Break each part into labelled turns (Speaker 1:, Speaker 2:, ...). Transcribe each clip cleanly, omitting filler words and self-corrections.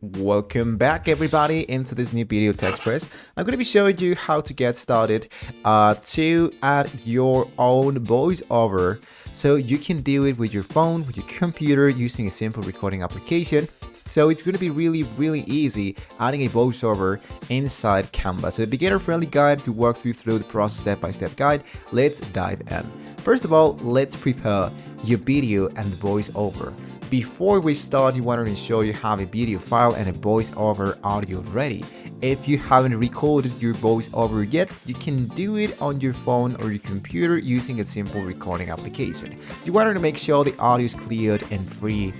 Speaker 1: Welcome back everybody into this new video to Express. I'm going to be showing you how to get started to add your own voiceover. So you can do it with your phone, with your computer, using a simple recording application. So it's going to be really easy adding a voiceover inside Canva. So a beginner-friendly guide to walk through the process step-by-step guide. Let's dive in. First of all, let's prepare your video and the voiceover. Before we start, you want to ensure you have a video file and a voiceover audio ready. If you haven't recorded your voiceover yet, you can do it on your phone or your computer using a simple recording application. You want to make sure the audio is cleared and free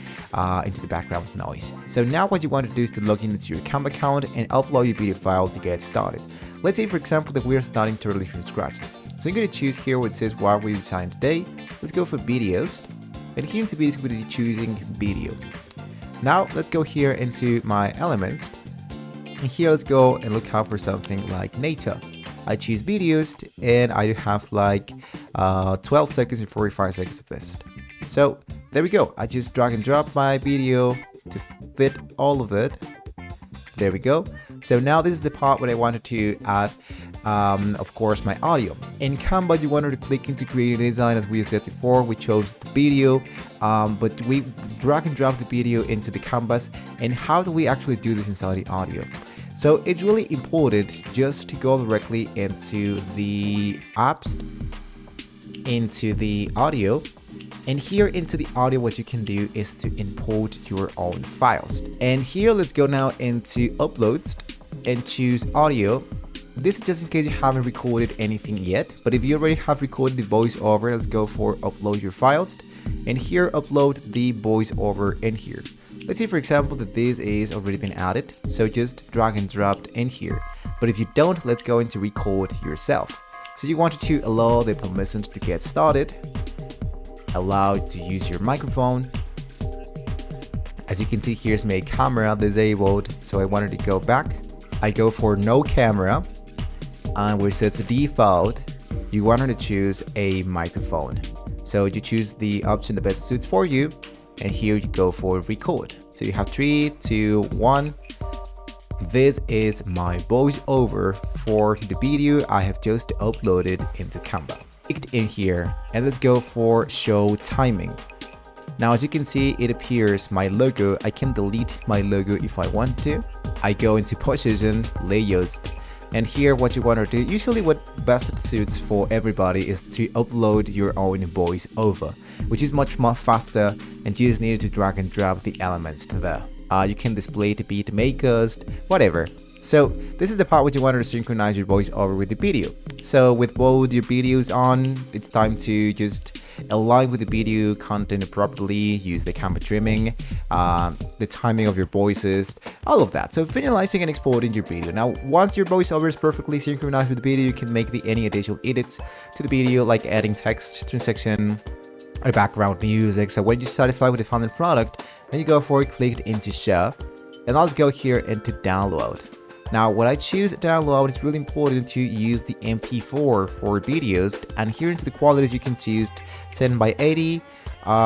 Speaker 1: into the background noise. So now what you want to do is to log into your Canva account and upload your video file to get started. Let's say for example that we're starting totally from scratch. So I'm going to choose here where it says what we design today. Let's go for videos. And here into videos, we're going to be choosing video. Now let's go here into my elements. And here let's go and look out for something like nature. I choose videos and I do have like 12 seconds and 45 seconds of this. So there we go. I just drag and drop my video to fit all of it. There we go. So now this is the part where I wanted to add of course my audio. In Canva you wanted to click into create a design. As we said before, we chose the video, but we drag and drop the video into the canvas. And how do we actually do this inside the audio? So it's really important just to go directly into the apps, into the audio, and here into the audio what you can do is to import your own files. And here let's go now into uploads and choose audio. This is just in case you haven't recorded anything yet, but if you already have recorded the voiceover, let's go for upload your files, and here upload the voiceover in here. Let's say for example that this is already been added, so just drag and drop in here. But if you don't, let's go into record yourself. So you wanted to allow the permissions to get started, allow to use your microphone. As you can see, here's my camera disabled, so I wanted to go back. I go for no camera, and where it says default, you wanted to choose a microphone. So you choose the option that best suits for you, and here you go for record. So you have 3, 2, 1. This is my voiceover for the video I have just uploaded into Canva. Click in here, and let's go for show timing. Now as you can see, it appears my logo. I can delete my logo if I want to. I go into position, layers, and here what you want to do, usually what best suits for everybody is to upload your own voiceover, which is much more faster, and you just need to drag and drop the elements there. You can display the beat makers, whatever. So this is the part where you want to synchronize your voiceover with the video. So with both your videos on, it's time to just align with the video content properly, use the Canva trimming, the timing of your voices, all of that. So finalizing and exporting your video. Now once your voiceover is perfectly synchronized with the video, you can make any additional edits to the video, like adding text, transition, or background music. So when you're satisfied with the final product, then you go for click into share, and let's go here into download. Now when I choose download, it's really important to use the MP4 for videos, and here into the qualities you can choose 10x80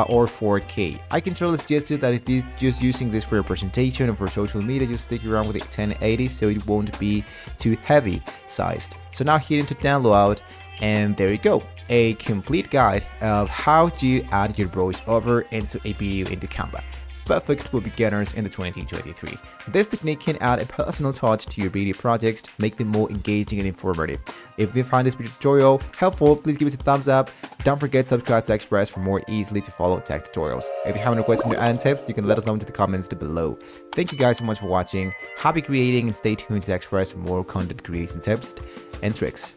Speaker 1: or 4K. I can totally suggest you that if you're just using this for your presentation or for social media, just stick around with the 1080 so it won't be too heavy sized. So now here into download, and there you go, a complete guide of how to add your voiceover into a video into Canva. Perfect for beginners in the 2023. This technique can add a personal touch to your video projects, make them more engaging and informative. If you find this tutorial helpful, please give us a thumbs up. Don't forget to subscribe to Express for more easily to follow tech tutorials. If you have any questions or add tips, you can let us know in the comments below. Thank you guys so much for watching. Happy creating, and stay tuned to Express for more content creation tips and tricks.